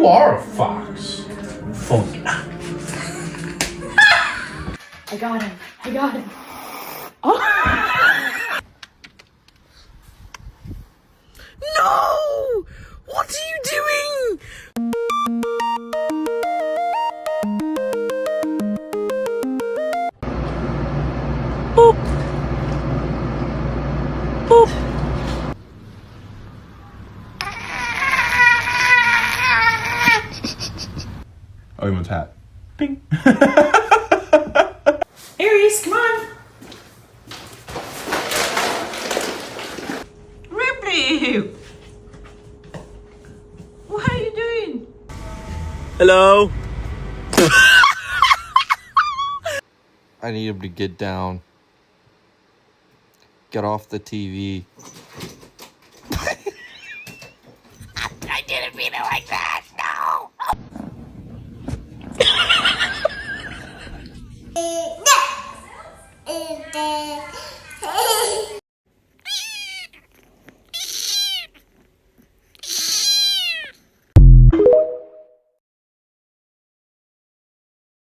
are a fox. Funky. I got him. I got him. Oh. No! What are you doing? Boop. Boop. Oh, he wants hat. Bing. Aries, come on. Ripley! What are you doing? Hello? I need him to get down. Get off the TV. I didn't mean it like that. No.